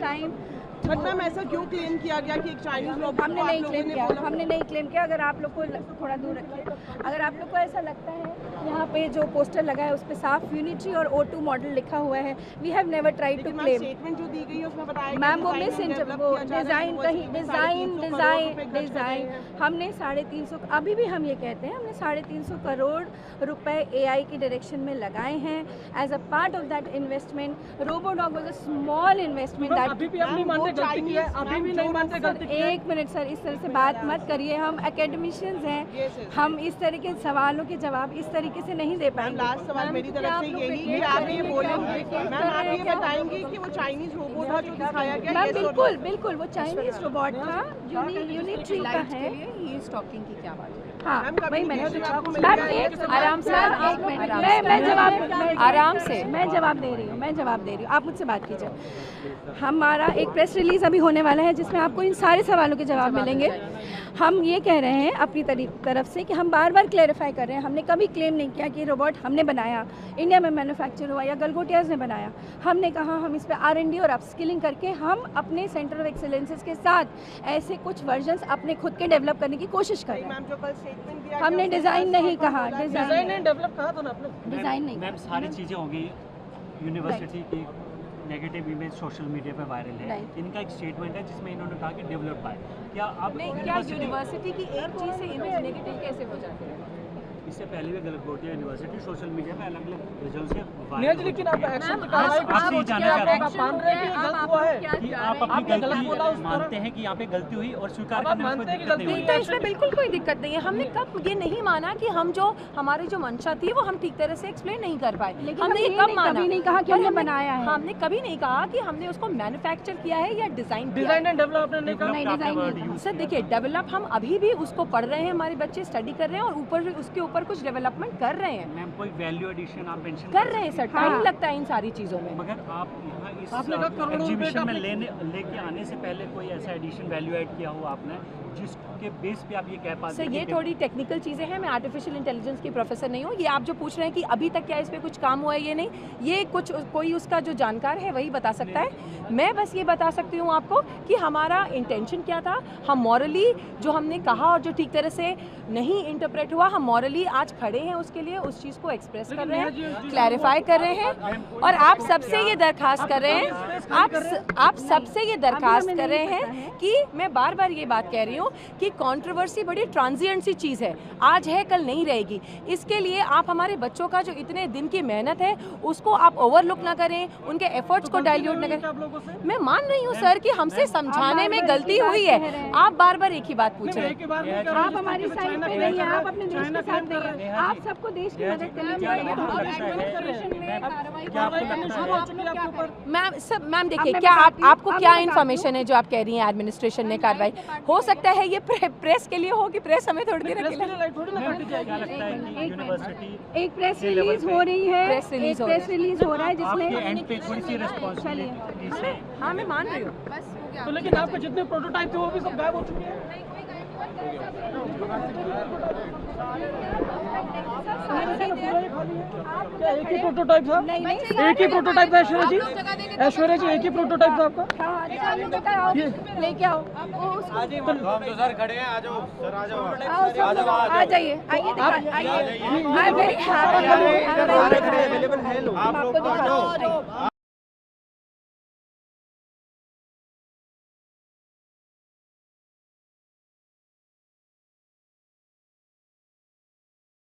Time. But ma'am ऐसा क्यों claim किया गया कि एक चाइनीज रोबोट? हमने नहीं क्लेम किया। अगर आप लोग को थोड़ा दूर रखिए, अगर आप लोग को ऐसा लगता है, यहाँ पे जो पोस्टर लगा है उस पर साफ यूनिट्री और O2 मॉडल लिखा हुआ है। We have never tried to claim. Statement जो दी गई है उसमें बताया मैम वो डिज़ाइन कहीं डिज़ाइन हमने 350, अभी भी हम ये कहते हैं हमने 350 करोड़ रुपए AI की डायरेक्शन में लगाए हैं as a part of that investment. Robodog was a small investment that अभी भी अपनी मानते गलती की है, अभी भी नहीं मानते गलती की है। एक मिनट सर, इस तरह से बात मत करिए। हम एकेडमिशियंस हैं, हम इस तरह के सवालों के जवाब इस तरीके से नहीं दे पाएंगे। लास्ट सवाल मेरी तरफ से यही कि आप ये बोलेंगे, मैम आप ये बताएंगे कि वो चाइनीज रोबोट था जो दिखाया गया? मैम बिल्कुल बिल्कुल वो चाइनीज रोबोट था, यूनिट्री का है। ये स्टॉकिंग की क्या बात है? हाँ वही मैंने आराम से आराम से मैं जवाब दे रही हूँ, आप मुझसे बात कीजिए। हमारा एक प्रेस रिलीज अभी होने वाला है जिसमें आपको इन सारे सवालों के जवाब मिलेंगे। हम ये कह रहे हैं अपनी तरफ से कि हम बार बार क्लेरिफाई कर रहे हैं, हमने कभी क्लेम नहीं किया कि रोबोट हमने बनाया, इंडिया में मैन्युफैक्चर हुआ या गलगोटियाज ने बनाया। हमने कहा हम इस पर R&D और अपस्किलिंग करके हम अपने सेंटर ऑफ एक्सीलेंसेस के साथ ऐसे कुछ वर्जन्स अपने खुद के डेवलप करने की कोशिश कर रहे हैं। हमने डिज़ाइन नहीं कहा, डिजाइन डेवलप कहा था ना आपने? डिज़ाइन नहीं। मैम सारी चीज़ें होगी, यूनिवर्सिटी की नेगेटिव इमेज सोशल मीडिया पे वायरल है। इनका एक स्टेटमेंट है जिसमें इन्होंने कहा कि डेवलप है। क्या आप यूनिवर्सिटी की एक चीज़ से इमेज नेगेटिव कैसे हो जाती है? इससे पहले भी गलगोटिया यूनिवर्सिटी सोशल मीडिया पे अलग अलग वजहों से नहीं, लेकिन आप एक्शन की कार्रवाई आपसे जानना चाह रहे हैं मान रहे हैं कि गलत हुआ है कि आप अपनी गलती मानते हैं कि यहाँ पे गलती हुई और स्वीकार करने में कोई दिक्कत नहीं हुई? तो इसमें बिल्कुल कोई दिक्कत नहीं है। हमने कब ये नहीं माना कि हम जो हमारी जो मंशा थी वो हम ठीक तरह से एक्सप्लेन नहीं कर पाए। लेकिन हमने ये कब माना? कभी नहीं कहा कि हमने बनाया है। हमने कभी नहीं कहा कि हमने उसको मैन्युफैक्चर किया है या डिजाइन डिजाइन एंड डेवलप आपने नहीं कहा। नहीं, डिजाइन नहीं। सर देखिए, डेवलप हम अभी भी उसको पढ़ रहे हैं, हमारे बच्चे स्टडी कर रहे हैं और ऊपर उसके ऊपर कुछ डेवलपमेंट कर रहे हैं। मैम कोई वैल्यू एडिशन आप मेंशन कर रहे हैं सर, टाइम लगता है इन सारी चीज़ों में। मगर आप यहाँ इस आपने कहा करोड़ों रुपए एग्जीबिशन में लेके आने से पहले कोई ऐसा एडिशन वैल्यू ऐड किया हुआ आपने जिसके बेस पे आप ये कह पाते हैं? सर ये थोड़ी टेक्निकल चीज़ें हैं, मैं आर्टिफिशियल इंटेलिजेंस की प्रोफेसर नहीं हूँ। ये आप जो पूछ रहे हैं कि अभी तक क्या इस पे कुछ काम हुआ है, ये नहीं, ये कुछ कोई उसका जो जानकार है वही बता सकता है। मैं बस ये बता सकती हूँ आपको कि हमारा इंटेंशन क्या था। हम मॉरली जो हमने कहा और जो ठीक तरह से नहीं इंटरप्रेट हुआ, हम मॉरली आज खड़े हैं उसके लिए, उस चीज़ को एक्सप्रेस कर रहे हैं, क्लैरिफाई कर रहे हैं। और आप सबसे ये दरखास्त कर रहे हैं, आप सबसे ये दरखास्त कर रहे हैं कि मैं बार बार ये बात कह रही हूँ कि कंट्रोवर्सी बड़ी ट्रांजिएंट सी चीज़ है, आज है कल नहीं रहेगी। इसके लिए आप हमारे बच्चों का जो इतने दिन की मेहनत है उसको आप ओवरलुक ना करें, उनके एफर्ट्स को डाइल्यूट ना करें। मैं मान रही हूँ सर कि हमसे समझाने में गलती हुई है। आप बार बार एक ही बात पूछ रहे हैं। आप हमारी साइड पे नहीं है, आप अपने देश के साथ नहीं है, आप सबको देश की मदद करनी चाहिए। मैम देखिए, क्या आपको क्या इन्फॉर्मेशन है जो आप कह रही हैं एडमिनिस्ट्रेशन ने कार्रवाई? हो सकता है ये प्रेस के लिए हो कि प्रेस हमें थोड़ी देर एक प्रेस रिलीज हो रही है, प्रेस रिलीज हो रहा है जिसमें हाँ मैं मान रही हूँ। तो लेकिन आपके जितने प्रोटोटाइप थे वो भी सब गायब हो चुके हैं। क्या एक ही प्रोटोटाइप था? एक ही प्रोटोटाइप था ऐश्वर्या जी? ऐश्वर्या जी एक ही प्रोटोटाइप था आपका? लेके आओ। हम तो सर खड़े हैं, आ जाओ सर, आ जाओ आ जाइए, आइए, आप लोग